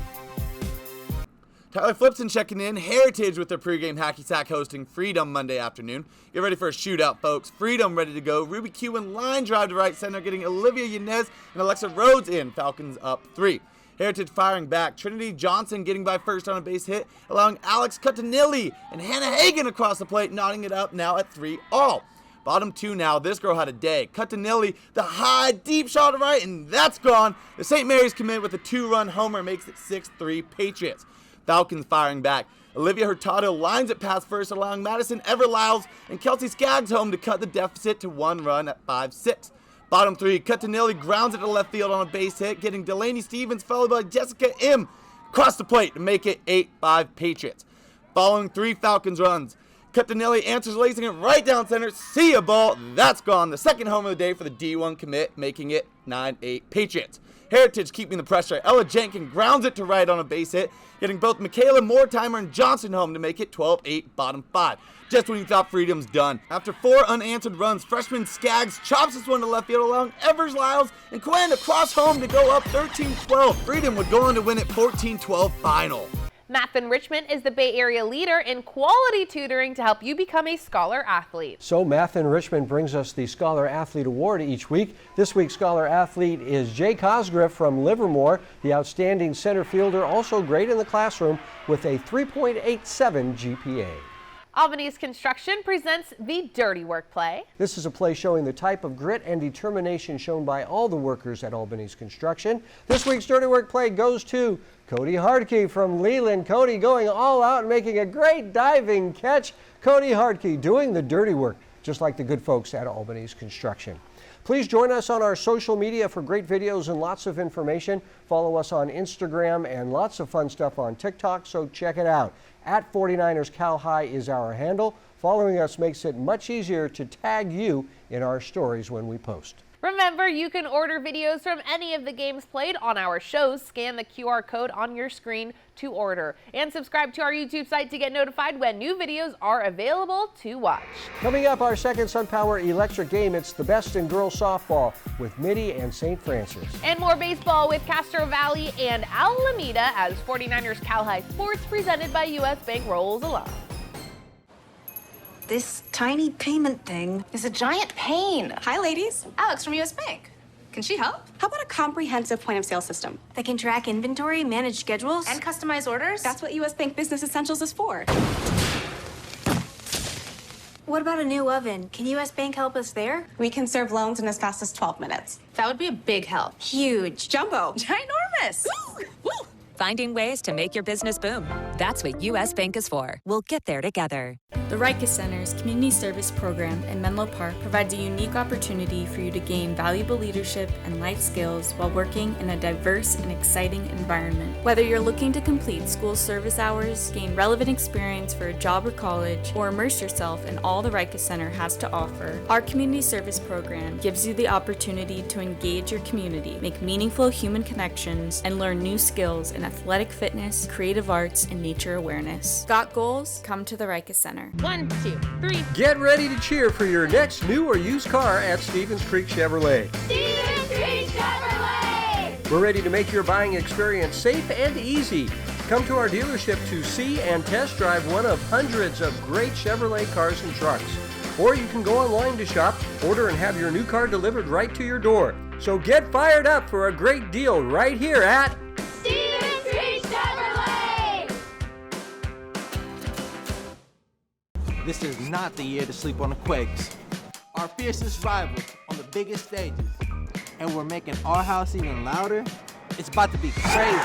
Tyler Flipson checking in. Heritage with their pregame hacky sack hosting Freedom Monday afternoon. Get ready for a shootout, folks. Freedom ready to go. Ruby Kewen line drive to right center, getting Olivia Yanez and Alexa Rhodes in. Falcons up 3. Heritage firing back. Trinity Johnson getting by first on a base hit, allowing Alex Cutinilli and Hannah Hagan across the plate, knotting it up now at 3-all. Bottom 2 now. This girl had a day. Cutinilli, the high, deep shot to right, and that's gone. The St. Mary's commit with a 2-run homer makes it 6-3 Patriots. Falcons firing back. Olivia Hurtado lines it past first, allowing Madison Everlyles and Kelsey Skaggs home to cut the deficit to 1 run at 5-6. Bottom 3, Cutinilli grounds it to left field on a base hit, getting Delaney Stevens followed by Jessica M. across the plate to make it 8-5 Patriots. Following 3 Falcons runs, Cutinilli answers lacing it right down center. See a ball. That's gone. The second home of the day for the D1 commit, making it 9-8 Patriots. Heritage keeping the pressure. Ella Jenkins grounds it to right on a base hit, getting both Michaela Mortimer and Johnson home to make it 12-8 bottom 5. Just when you thought Freedom's done. After 4 unanswered runs, freshman Skaggs chops this one to left field, allowing Evers Lyles and Quinn to cross home to go up 13-12. Freedom would go on to win it 14-12 final. Math Enrichment is the Bay Area leader in quality tutoring to help you become a Scholar Athlete. So Math Enrichment brings us the Scholar Athlete Award each week. This week's Scholar Athlete is Jay Cosgriff from Livermore, the outstanding center fielder, also great in the classroom with a 3.87 GPA. Albany's Construction presents the Dirty Work play. This is a play showing the type of grit and determination shown by all the workers at Albany's Construction. This week's Dirty Work play goes to Cody Hardkey from Leland. Cody going all out and making a great diving catch. Cody Hardkey doing the dirty work, just like the good folks at Albany's Construction. Please join us on our social media for great videos and lots of information. Follow us on Instagram and lots of fun stuff on TikTok, so check it out. At 49ers Cal High is our handle. Following us makes it much easier to tag you in our stories when we post. Remember, you can order videos from any of the games played on our shows. Scan the QR code on your screen to order. And subscribe to our YouTube site to get notified when new videos are available to watch. Coming up, our second SunPower Electric game, it's the best in girls softball with Mitty and St. Francis. And more baseball with Castro Valley and Alameda as 49ers Cal High Sports presented by US Bank rolls along. This tiny payment thing is a giant pain. Hi, ladies. Alex from US Bank. Can she help? How about a comprehensive point-of-sale system that can track inventory, manage schedules, and customize orders? That's what US Bank Business Essentials is for. What about a new oven? Can US Bank help us there? We can serve loans in as fast as 12 minutes. That would be a big help. Huge. Jumbo. Ginormous. Finding ways to make your business boom. That's what US Bank is for. We'll get there together. The Rikers Center's Community Service Program in Menlo Park provides a unique opportunity for you to gain valuable leadership and life skills while working in a diverse and exciting environment. Whether you're looking to complete school service hours, gain relevant experience for a job or college, or immerse yourself in all the Rikers Center has to offer, our Community Service Program gives you the opportunity to engage your community, make meaningful human connections, and learn new skills in athletic fitness, creative arts, and nature awareness. Got goals? Come to the Rikers Center. 1, 2, 3. Get ready to cheer for your next new or used car at Stevens Creek Chevrolet. Stevens Creek Chevrolet! We're ready to make your buying experience safe and easy. Come to our dealership to see and test drive one of hundreds of great Chevrolet cars and trucks. Or you can go online to shop, order, and have your new car delivered right to your door. So get fired up for a great deal right here at Stevens Creek Chevrolet! This is not the year to sleep on the Quakes. Our fiercest rivals on the biggest stages. And we're making our house even louder. It's about to be crazy.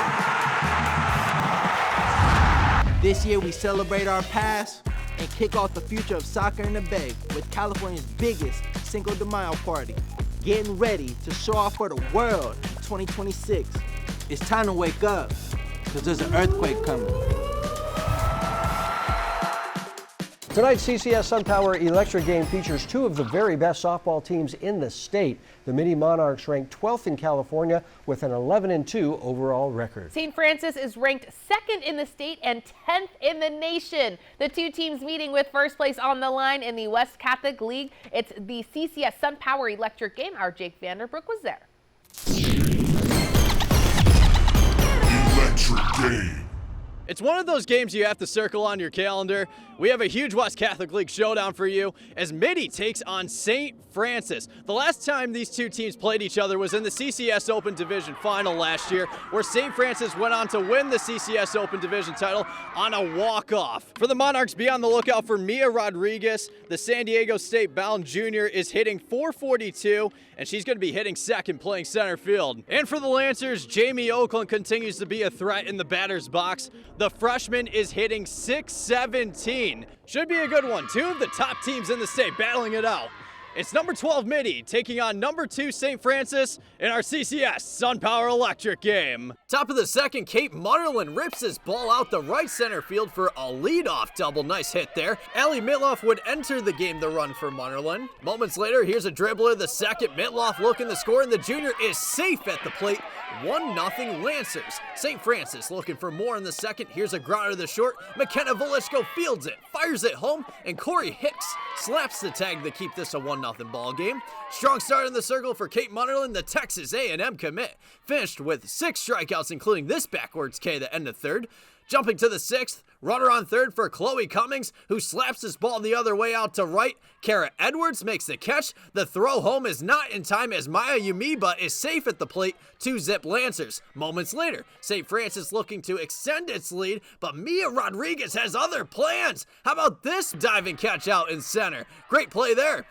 This year we celebrate our past and kick off the future of soccer in the Bay with California's biggest Cinco de Mayo party. Getting ready to show off for the world in 2026. It's time to wake up, because there's an earthquake coming. Tonight's CCS SunPower Electric game features two of the very best softball teams in the state. The Mitty Monarchs ranked 12th in California with an 11-2 overall record. St. Francis is ranked 2nd in the state and 10th in the nation. The two teams meeting with first place on the line in the West Catholic League. It's the CCS SunPower Electric game. Our Jake Vanderbrook was there. Electric game. It's one of those games you have to circle on your calendar. We have a huge West Catholic League showdown for you as Mitty takes on St. Francis. The last time these two teams played each other was in the CCS Open Division Final last year, where St. Francis went on to win the CCS Open Division title on a walk-off. For the Monarchs, be on the lookout for Mia Rodriguez. The San Diego State bound junior is hitting .442, and she's going to be hitting second, playing center field. And for the Lancers, Jamie Oakland continues to be a threat in the batter's box. The freshman is hitting .617. Should be a good one. Two of the top teams in the state battling it out. It's number 12 Mitty taking on number 2 St. Francis in our CCS SunPower Electric game. Top of the second, Kate Munnerlin rips his ball out the right center field for a leadoff double. Nice hit there. Allie Mitloff would enter the game the run for Munnerlin. Moments later, here's a dribbler, the second. Mitloff looking to score, and the junior is safe at the plate. 1-0 Lancers. St. Francis looking for more in the second. Here's a grounder to the short. McKenna Velichko fields it, fires it home, and Corey Hicks slaps the tag to keep this a 1-0 ball game. Strong start in the circle for Kate Munnerlin, the Texas A&M commit. Finished with 6 strikeouts, including this backwards K to end the third. Jumping to the 6th, runner on third for Chloe Cummings, who slaps his ball the other way out to right. Kara Edwards makes the catch. The throw home is not in time as Maya Yumiba is safe at the plate. 2-zip Lancers. Moments later, St. Francis looking to extend its lead, but Mia Rodriguez has other plans. How about this diving catch out in center? Great play there.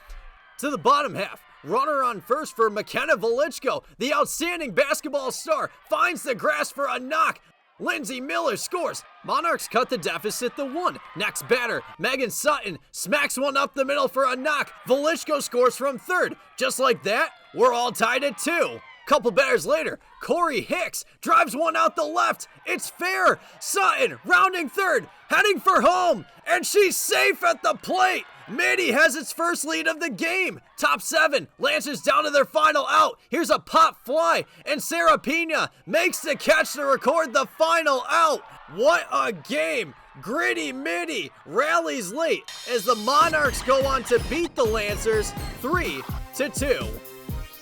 To the bottom half. Runner on first for McKenna Velichko. The outstanding basketball star finds the grass for a knock. Lindsay Miller scores. Monarchs cut the deficit to 1. Next batter, Megan Sutton smacks one up the middle for a knock. Velichko scores from third. Just like that, we're all tied at 2. Couple batters later, Corey Hicks drives one out the left. It's fair. Sutton rounding third, heading for home, and she's safe at the plate. Mitty has its first lead of the game. Top 7, Lancers down to their final out. Here's a pop fly, and Sarah Pina makes the catch to record the final out. What a game. Gritty Mitty rallies late as the Monarchs go on to beat the Lancers 3-2.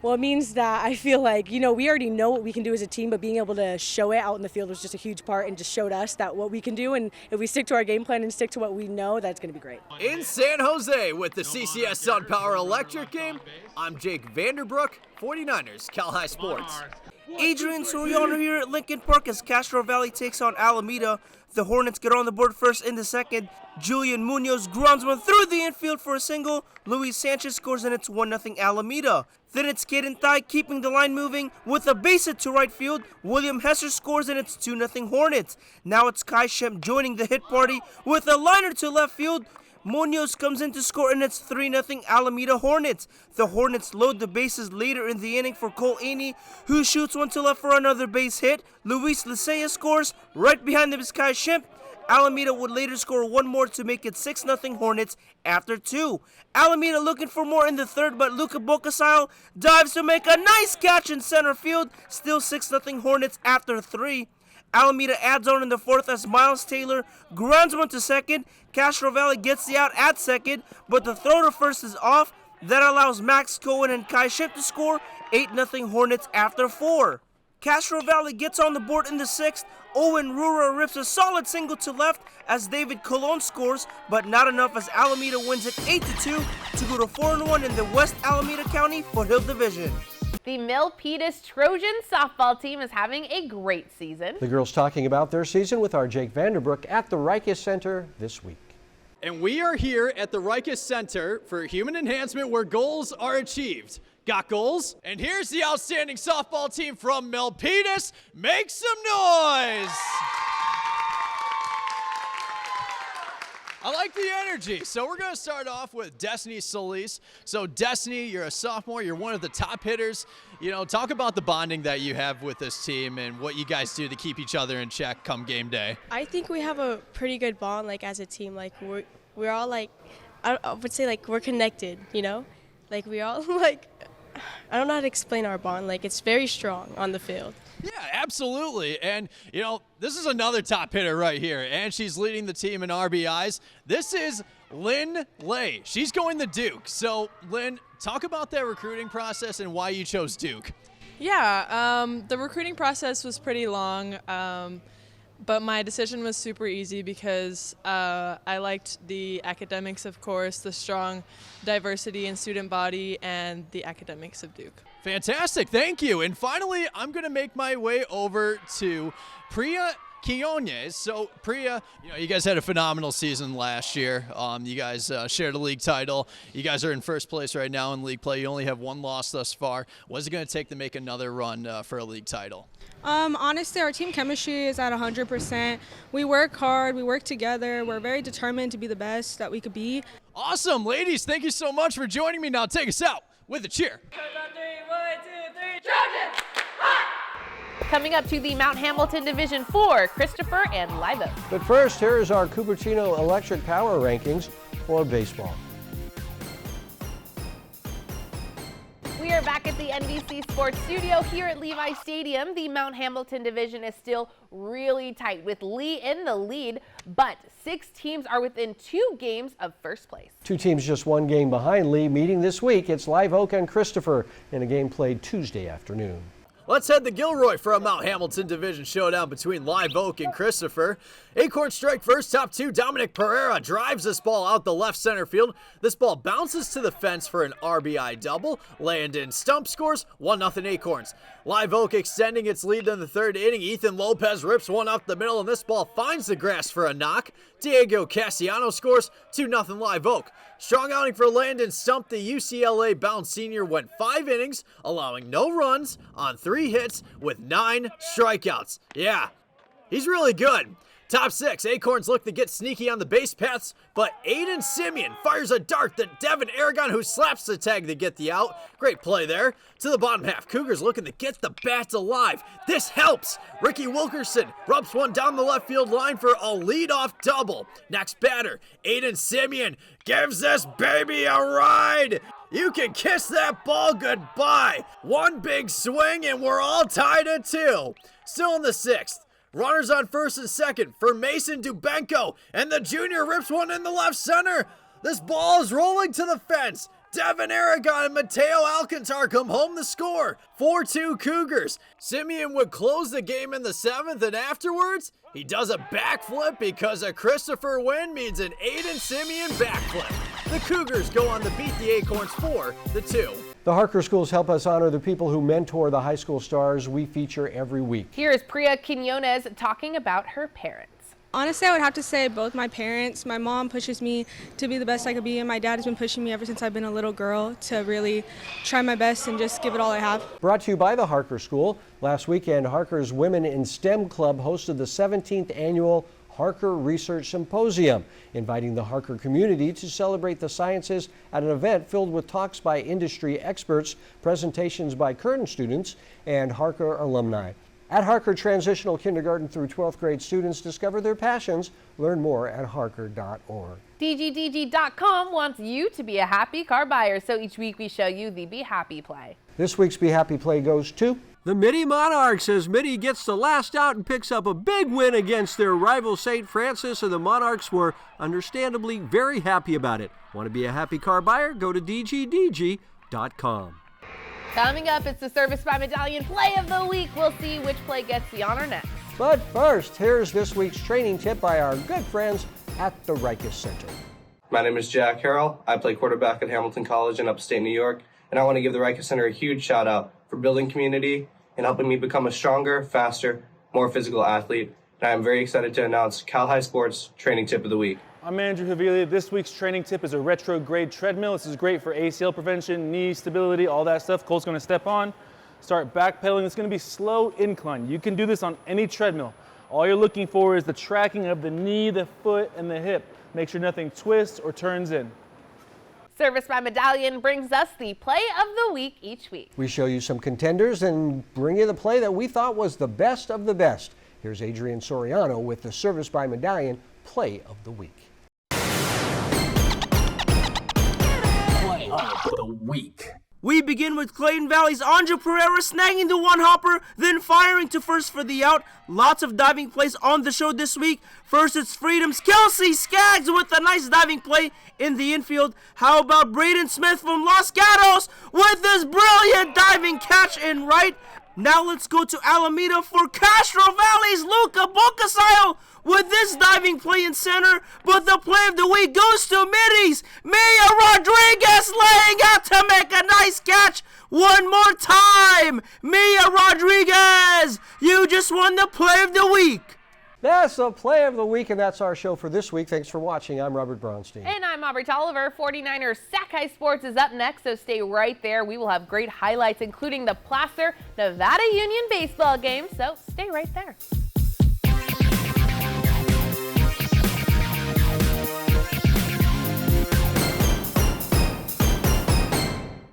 Well, it means that I feel like, we already know what we can do as a team, but being able to show it out in the field was just a huge part and just showed us that what we can do. And if we stick to our game plan and stick to what we know, that's going to be great. In San Jose with the CCS SunPower Electric game, I'm Jake Vanderbrook, 49ers, Cal High Sports. Adrian Soriano here at Lincoln Park as Castro Valley takes on Alameda. The Hornets get on the board first in the second. Julian Munoz grounds one through the infield for a single. Luis Sanchez scores and it's 1-0 Alameda. Then it's Caden Thigh keeping the line moving with a base hit to right field. William Hesser scores and it's 2-0 Hornets. Now it's Kai Shemp joining the hit party with a liner to left field. Munoz comes in to score and it's 3-0 Alameda Hornets. The Hornets load the bases later in the inning for Cole Aney, who shoots one to left for another base hit. Luis Licea scores. Right behind them is Kai Shemp. Alameda would later score one more to make it 6-0 Hornets after 2. Alameda looking for more in the third, but Luca Bocasile dives to make a nice catch in center field. Still 6-0 Hornets after 3. Alameda adds on in the fourth as Miles Taylor grounds one to second. Castro Valley gets the out at second, but the throw to first is off. That allows Max Cohen and Kai Shemp to score. 8-0 Hornets after 4. Castro Valley gets on the board in the sixth. Owen Rura rips a solid single to left as David Colon scores, but not enough as Alameda wins it 8-2 to go to 4-1 in the West Alameda County Foothill Division. The Milpitas Trojan softball team is having a great season. The girls talking about their season with our Jake Vanderbrook at the Rikus Center this week. And we are here at the Rikus Center for Human Enhancement where goals are achieved. Got goals? And here's the outstanding softball team from Milpitas. Make some noise! I like the energy. So we're going to start off with Destiny Solis. So Destiny, you're a sophomore. You're one of the top hitters. Talk about the bonding that you have with this team and what you guys do to keep each other in check come game day. I think we have a pretty good bond, as a team. We're all I would say we're connected. We all I don't know how to explain our bond. It's very strong on the field. Yeah, absolutely. And, this is another top hitter right here, and she's leading the team in RBIs. This is Lynn Lay. She's going to Duke. So, Lynn, talk about that recruiting process and why you chose Duke. Yeah, the recruiting process was pretty long, but my decision was super easy because I liked the academics, of course, the strong diversity in student body, and the academics of Duke. Fantastic, thank you. And finally, I'm going to make my way over to Priya Quinones. So, Priya, you guys had a phenomenal season last year. You guys shared a league title. You guys are in first place right now in league play. You only have one loss thus far. What is it going to take to make another run for a league title? Honestly, our team chemistry is at 100%. We work hard. We work together. We're very determined to be the best that we could be. Awesome. Ladies, thank you so much for joining me. Now take us out with a cheer. 1, 2, 3, Trojans! Coming up to the Mount Hamilton Division 4, Christopher and Live Oak. But first, here is our Cupertino Electric Power Rankings for baseball. We are back at the NBC Sports Studio here at Levi Stadium. The Mount Hamilton division is still really tight with Lee in the lead, but 6 teams are within 2 games of first place. 2 teams just 1 game behind Lee meeting this week. It's Live Oak and Christopher in a game played Tuesday afternoon. Let's head to Gilroy for a Mount Hamilton division showdown between Live Oak and Christopher. Acorn strike first, top 2. Dominic Pereira drives this ball out the left center field. This ball bounces to the fence for an RBI double. Landon Stump scores 1-0 Acorns. Live Oak extending its lead in the 3rd inning. Ethan Lopez rips one up the middle, and this ball finds the grass for a knock. Diego Cassiano scores 2-0 Live Oak. Strong outing for Landon Stump. The UCLA-bound senior went 5 innings, allowing no runs on 3 hits with 9 strikeouts. Yeah, he's really good. Top 6, Acorns look to get sneaky on the base paths, but Aiden Simeon fires a dart that Devin Aragon, who slaps the tag to get the out. Great play there. To the bottom half, Cougars looking to get the bats alive. This helps. Ricky Wilkerson rubs one down the left field line for a leadoff double. Next batter, Aiden Simeon gives this baby a ride. You can kiss that ball goodbye. One big swing and we're all tied at 2. Still in the 6th. Runners on first and second for Mason Dubenko, and the junior rips one in the left center. This ball is rolling to the fence. Devin Aragon and Mateo Alcantar come home to score. 4-2 Cougars. Simeon would close the game in the 7th, and afterwards, he does a backflip because a Christopher win means an Aiden Simeon backflip. The Cougars go on to beat the Acorns 4-2. The Harker Schools help us honor the people who mentor the high school stars we feature every week. Here is Priya Quinones talking about her parents. Honestly, I would have to say both my parents. My mom pushes me to be the best I could be, and my dad has been pushing me ever since I've been a little girl to really try my best and just give it all I have. Brought to you by the Harker School. Last weekend, Harker's Women in STEM Club hosted the 17th annual Harker Research Symposium, inviting the Harker community to celebrate the sciences at an event filled with talks by industry experts, presentations by current students, and Harker alumni. At Harker, transitional kindergarten through 12th grade students discover their passions. Learn more at harker.org. DGDG.com wants you to be a happy car buyer, so each week we show you the Be Happy play. This week's Be Happy play goes to the Mitty Monarchs, as Mitty gets the last out and picks up a big win against their rival St. Francis, and the Monarchs were understandably very happy about it. Want to be a happy car buyer? Go to DGDG.com. Coming up, it's the Service by Medallion Play of the Week. We'll see which play gets the honor next. But first, here's this week's training tip by our good friends at the Rikus Center. My name is Jack Harrell. I play quarterback at Hamilton College in upstate New York, and I want to give the Rikus Center a huge shout out for building community and helping me become a stronger, faster, more physical athlete. And I am very excited to announce Cal High Sports Training Tip of the Week. I'm Andrew Havili. This week's training tip is a retrograde treadmill. This is great for ACL prevention, knee stability, all that stuff. Cole's going to step on, start backpedaling. It's going to be slow incline. You can do this on any treadmill. All you're looking for is the tracking of the knee, the foot, and the hip. Make sure nothing twists or turns in. Service by Medallion brings us the Play of the Week each week. We show you some contenders and bring you the play that we thought was the best of the best. Here's Adrian Soriano with the Service by Medallion Play of the Week. Play of the Week. We begin with Clayton Valley's Anja Pereira snagging the one hopper, then firing to first for the out. Lots of diving plays on the show this week. First, it's Freedom's Kelsey Skaggs with a nice diving play in the infield. How about Braden Smith from Los Gatos with this brilliant diving catch in right? Now let's go to Alameda for Castro Valley's Luca Bocasayo with this diving play in center. But the play of the week goes to Mitty's Mia Rodriguez laying out to make a nice catch. One more time, Mia Rodriguez, you just won the Play of the Week. That's the Play of the Week, and that's our show for this week. Thanks for watching. I'm Robert Braunstein. And I'm Aubrey Tolliver. 49ers Sackeye Sports is up next, so stay right there. We will have great highlights, including the Placer Nevada Union baseball game, so stay right there.